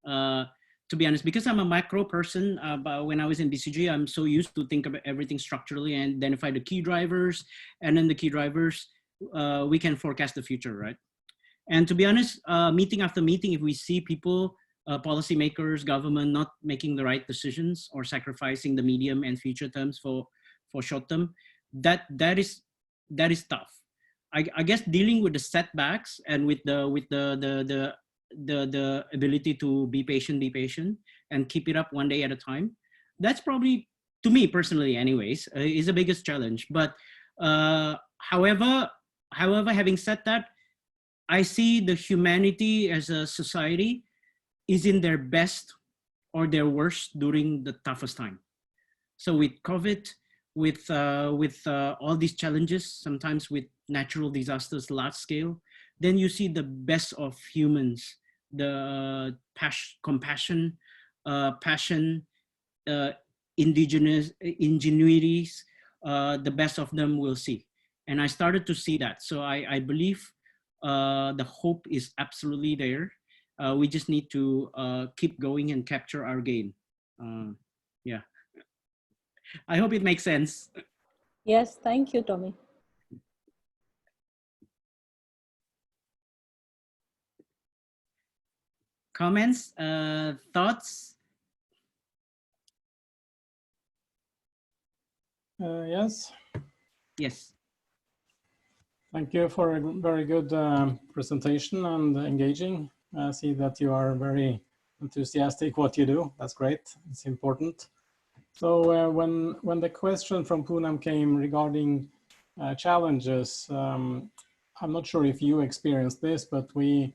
To be honest, because I'm a macro person, but when I was in BCG, I'm so used to think about everything structurally and identify the key drivers, and then the key drivers, we can forecast the future, right? And to be honest, meeting after meeting, if we see people, policymakers, government not making the right decisions or sacrificing the medium and future terms for short term, that is tough. I guess dealing with the setbacks and with the ability to be patient and keep it up one day at a time. That's probably, to me personally anyways, is the biggest challenge. But however, having said that, I see the humanity as a society is in their best or their worst during the toughest time. So with COVID, with all these challenges, sometimes with natural disasters, large scale, then you see the best of humans, the compassion, passion, indigenous ingenuities, the best of them will see. And I started to see that. So I believe the hope is absolutely there. We just need to keep going and capture our gain. Yeah. I hope it makes sense. Yes, thank you, Tommy. Comments, thoughts? Yes. Yes. Thank you for a very good presentation and engaging. I see that you are very enthusiastic what you do. That's great. It's important. So when the question from Poonam came regarding challenges, I'm not sure if you experienced this, but we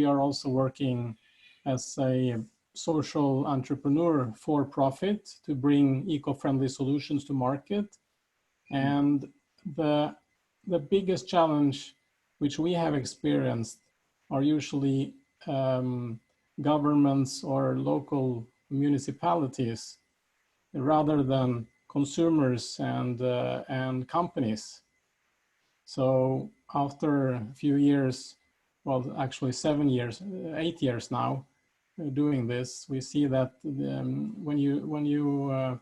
are also working as a social entrepreneur for profit to bring eco-friendly solutions to market. And the biggest challenge which we have experienced are usually governments or local municipalities rather than consumers and companies. So after a few years, well, actually 7 years, 8 years now, doing this, we see that when you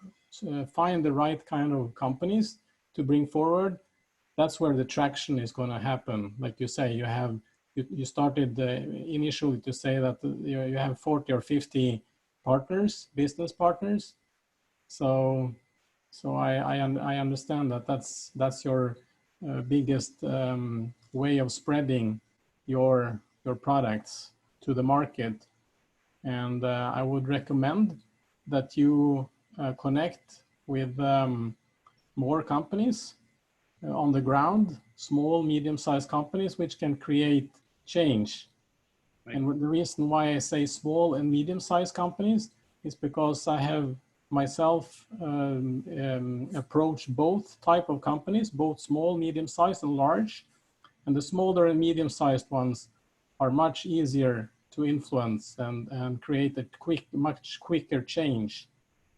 find the right kind of companies to bring forward, that's where the traction is going to happen. Like you say, you started initially to say that you have 40 or 50 partners, business partners. So I understand that that's your biggest way of spreading your products to the market. And I would recommend that you connect with more companies on the ground, small, medium-sized companies, which can create change. Right. And the reason why I say small and medium-sized companies is because I have myself approached both type of companies, both small, medium-sized, and large. And the smaller and medium-sized ones are much easier to influence and create a much quicker change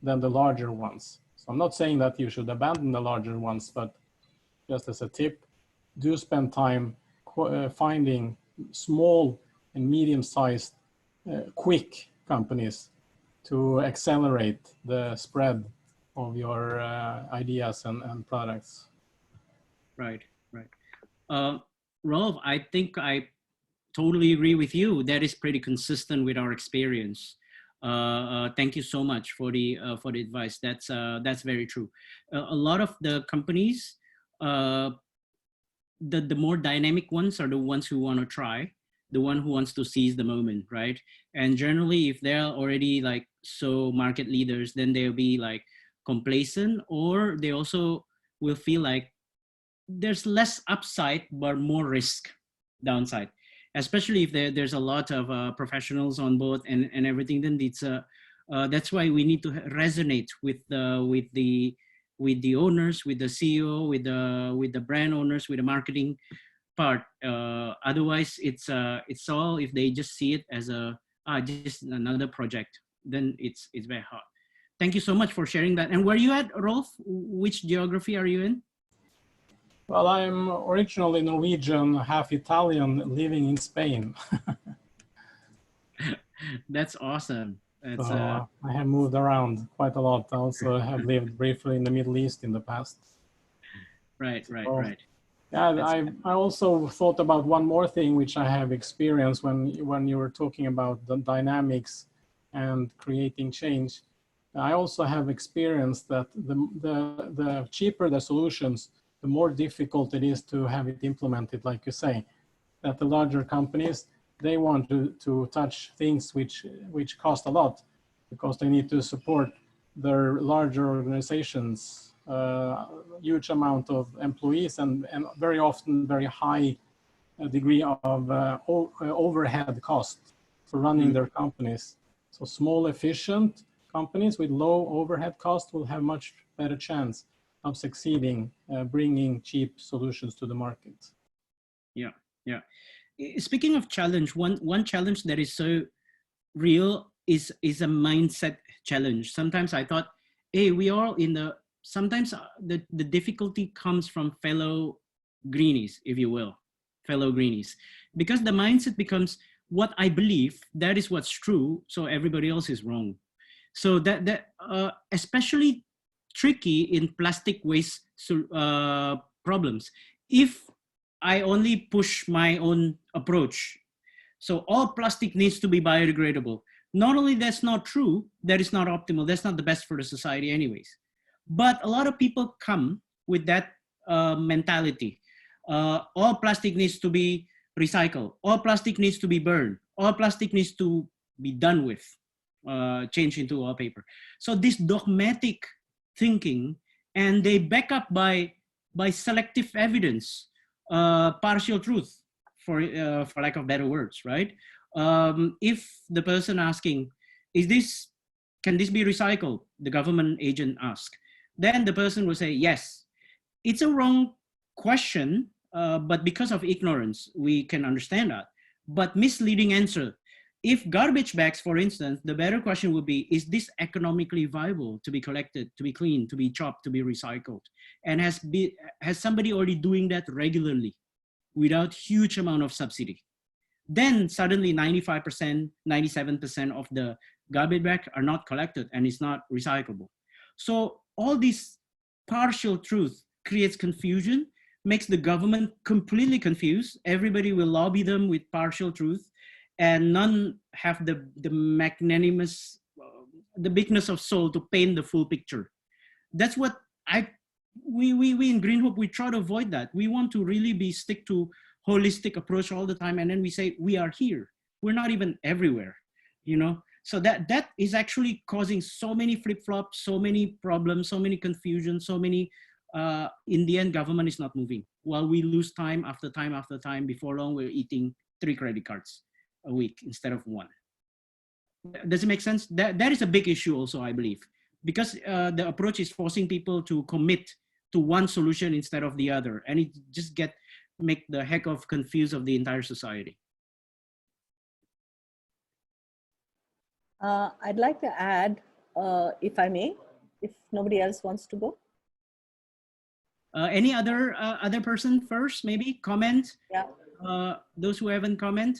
than the larger ones. So I'm not saying that you should abandon the larger ones, but just as a tip, do spend time finding small and medium-sized quick companies to accelerate the spread of your ideas and products. Right, right. Rolf, I think I totally agree with you. That is pretty consistent with our experience. Thank you so much for the advice. That's very true. A lot of the companies, the more dynamic ones are the ones who want to try, the one who wants to seize the moment, right? And generally, if they're already like so market leaders, then they'll be like complacent, or they also will feel like there's less upside but more risk downside, especially if there's a lot of professionals on board and everything. Then it's that's why we need to resonate with the owners, with the CEO, with the brand owners, with the marketing part. Otherwise, it's all, if they just see it as just another project, then it's very hard. Thank you so much for sharing that. And where are you at, Rolf? Which geography are you in? Well, I'm originally Norwegian, half Italian, living in Spain. That's awesome. That's, so, I have moved around quite a lot. I also have lived briefly in the Middle East in the past. Right, right, so, right. Yeah, I also thought about one more thing which I have experienced when you were talking about the dynamics and creating change. I also have experienced that the cheaper the solutions, the more difficult it is to have it implemented, like you say, that the larger companies, they want to touch things which cost a lot because they need to support their larger organizations, huge amount of employees and very often very high degree of overhead cost for running their companies. So small, efficient companies with low overhead cost will have much better chance of succeeding, bringing cheap solutions to the market. Yeah, yeah. Speaking of challenge, one challenge that is so real is a mindset challenge. Sometimes I thought, hey, we are in sometimes the difficulty comes from fellow greenies, if you will, fellow greenies, because the mindset becomes what I believe, that is what's true, so everybody else is wrong. So that especially tricky in plastic waste problems. If I only push my own approach, so all plastic needs to be biodegradable. Not only that's not true, that is not optimal, that's not the best for the society anyways. But a lot of people come with that mentality. All plastic needs to be recycled, all plastic needs to be burned, all plastic needs to be done with, change into all paper. So this dogmatic thinking, and they back up by selective evidence, partial truth, for lack of better words, right? If the person asking, can this be recycled? The government agent asks. Then the person will say, yes. It's a wrong question, but because of ignorance, we can understand that. But misleading answer. If garbage bags, for instance, the better question would be, is this economically viable to be collected, to be cleaned, to be chopped, to be recycled? And has somebody already doing that regularly without huge amount of subsidy? Then suddenly 95%, 97% of the garbage bags are not collected and it's not recyclable. So all this partial truth creates confusion, makes the government completely confused. Everybody will lobby them with partial truth, and none have the magnanimous, the bigness of soul to paint the full picture. That's what we in Greenhope, we try to avoid that. We want to really stick to holistic approach all the time, and then we say we are here. We're not even everywhere, you know. So that is actually causing so many flip-flops, so many problems, so many confusion, so many, in the end, government is not moving. While we lose time after time after time, before long, we're eating 3 credit cards a week instead of 1. Does it make sense? That is a big issue also, I believe, because the approach is forcing people to commit to one solution instead of the other. And it just make the heck of confused of the entire society. I'd like to add, if I may, if nobody else wants to go. Any other person first, maybe comment? Yeah. Those who haven't comment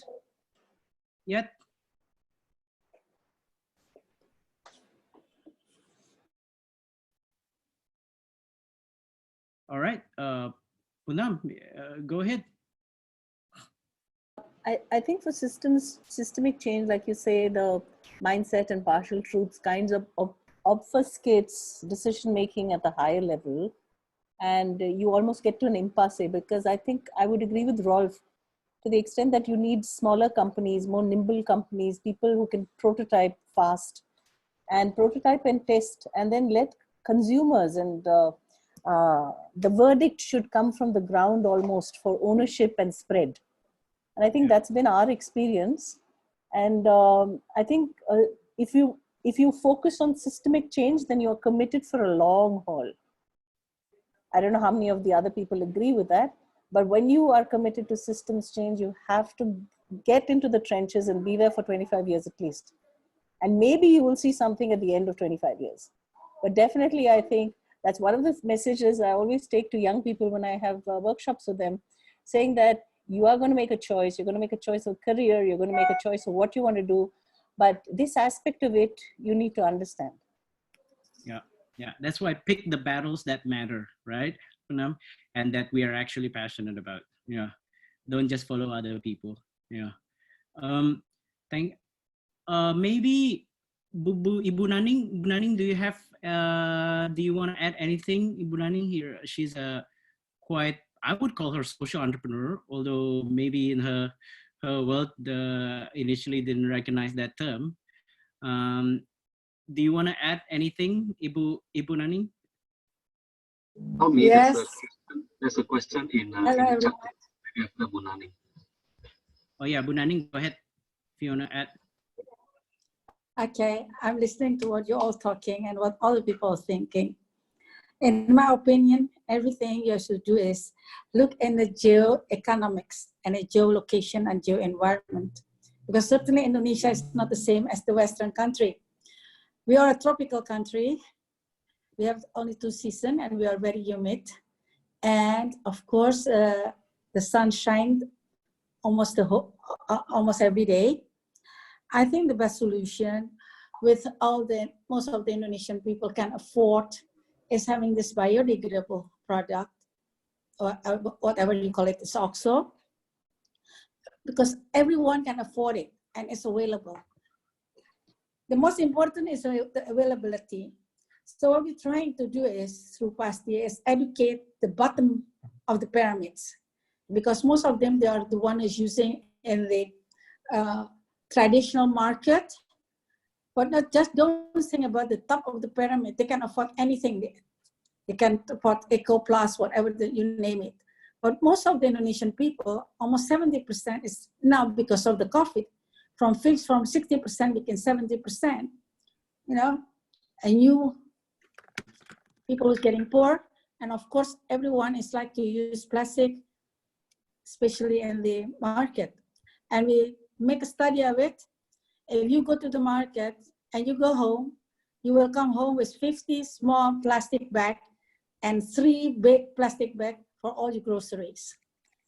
yet. All right, Poonam, go ahead. I think for systemic change, like you say, the mindset and partial truths kinds of obfuscates decision making at the higher level, and you almost get to an impasse, because I think I would agree with Rolf to the extent that you need smaller companies, more nimble companies, people who can prototype fast and test, and then let consumers and the verdict should come from the ground almost for ownership and spread. And I think that's been our experience. And I think if you focus on systemic change, then you're committed for a long haul. I don't know how many of the other people agree with that, but when you are committed to systems change, you have to get into the trenches and be there for 25 years at least. And maybe you will see something at the end of 25 years. But definitely, I think that's one of the messages I always take to young people when I have workshops with them, saying that you are going to make a choice. You're going to make a choice of career. You're going to make a choice of what you want to do. But this aspect of it, you need to understand. Yeah, yeah. That's why pick the battles that matter, right, Poonam? And that we are actually passionate about. Yeah. Don't just follow other people. Yeah. Maybe Ibu Naning, do you have? Do you want to add anything, Ibu Naning? Here, she's a quite, I would call her social entrepreneur, although maybe in her world initially didn't recognize that term. Do you want to add anything, Ibu Naning? Oh, me, Yes. There's a question in Hello, the chat. everyone. Maybe after Bu Naning. Oh yeah, Bu Naning, go ahead if you want to add. Okay, I'm listening to what you're all talking and what other people are thinking. In my opinion, everything you should do is look in the geoeconomics and the geolocation and geoenvironment. Because certainly Indonesia is not the same as the Western country. We are a tropical country. We have only 2 seasons and we are very humid. And of course, the sun shines almost every day. I think the best solution with most of the Indonesian people can afford is having this biodegradable product, or whatever you call it, it's OXO, because everyone can afford it and it's available. The most important is the availability. So what we're trying to do is, through PASTI, is educate the bottom of the pyramids, because most of them, they are the ones using in the traditional market, but don't think about the top of the pyramid. They can afford anything. They can afford Eco Plus, whatever you name it. But most of the Indonesian people, almost 70% is now because of the COVID, from 60% became 70%, you know, and new people is getting poor. And of course, everyone is like to use plastic, especially in the market. And we make a study of it. If you go to the market and you go home, you will come home with 50 small plastic bags and 3 big plastic bags for all your groceries,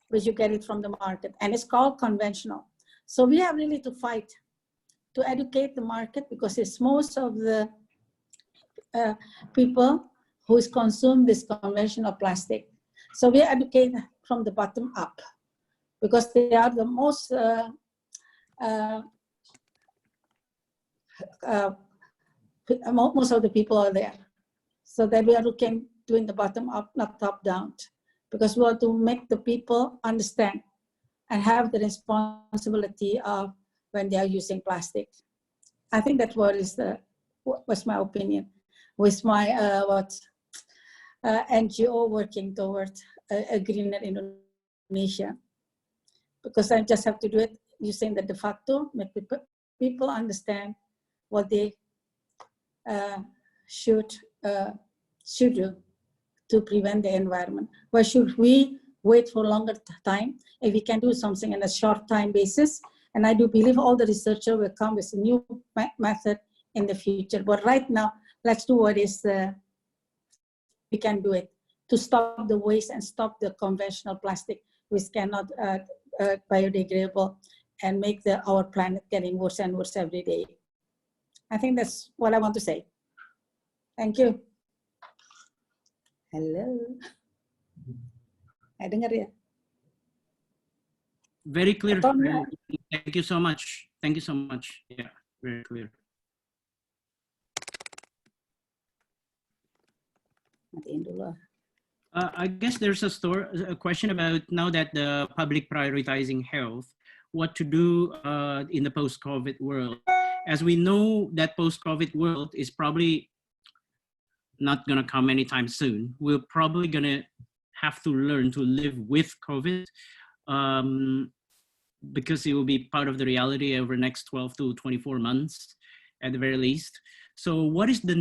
which you get it from the market. And it's called conventional. So we have really to fight to educate the market, because it's most of the people who consume this conventional plastic. So we educate from the bottom up, because they are the most most of the people are there. So that we are doing the bottom up, not top down, because we want to make the people understand and have the responsibility of when they are using plastic. I think that was my opinion with my NGO working toward a greener Indonesia. Because I just have to do it using the de facto, make people understand what they should do to prevent the environment. Why should we wait for longer time if we can do something in a short time basis? And I do believe all the researchers will come with a new method in the future. But right now, let's do what is we can do it to stop the waste and stop the conventional plastic, which cannot biodegradable, and make our planet getting worse and worse every day. I think that's what I want to say. Thank you. Hello. I dengar ya. Very clear. Atau, Thank you so much. Thank you so much. Yeah, very clear. matiin dulu. I guess there's a question about, now that the public prioritizing health, what to do in the post-COVID world. As we know, that post-COVID world is probably not gonna come anytime soon. We're probably gonna have to learn to live with COVID, because it will be part of the reality over the next 12 to 24 months at the very least. So what is the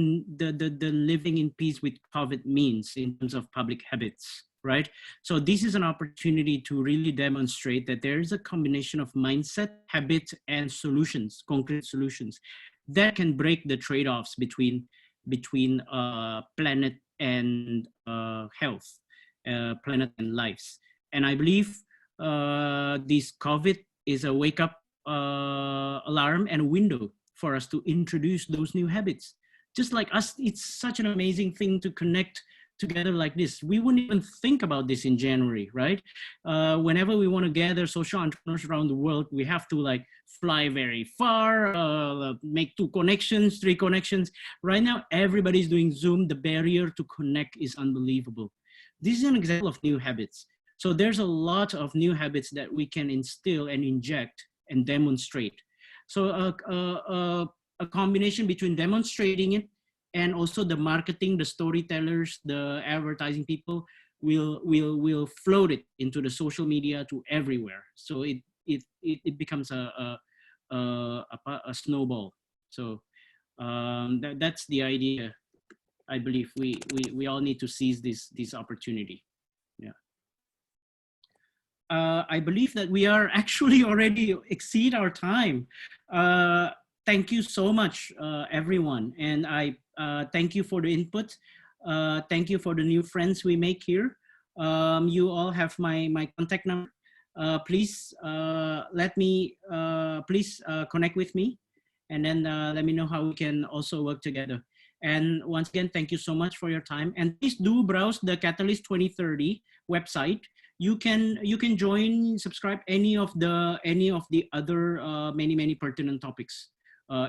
living in peace with COVID means in terms of public habits, right? So this is an opportunity to really demonstrate that there is a combination of mindset, habit, and solutions, concrete solutions that can break the trade-offs between planet and health, planet and lives. And I believe this COVID is a wake-up alarm and window for us to introduce those new habits. Just like us, it's such an amazing thing to connect together like this. We wouldn't even think about this in January, right? Whenever we want to gather social entrepreneurs around the world, we have to like fly very far, make 2 connections, 3 connections. Right now, everybody's doing Zoom. The barrier to connect is unbelievable. This is an example of new habits. So there's a lot of new habits that we can instill and inject and demonstrate. So a combination between demonstrating it and also the marketing, the storytellers, the advertising people will float it into the social media to everywhere. So it becomes a snowball. So that's the idea. I believe we all need to seize this opportunity. Yeah. I believe that we are actually already exceed our time. Thank you so much, everyone. And I thank you for the input. Thank you for the new friends we make here. You all have my contact number. Please please connect with me, and then let me know how we can also work together. And once again, thank you so much for your time. And please do browse the Catalyst 2030 website. You can join, subscribe any of the other many pertinent topics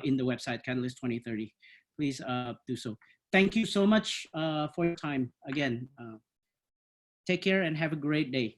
in the website Catalyst 2030. Please do so. Thank you so much for your time again. Take care and have a great day.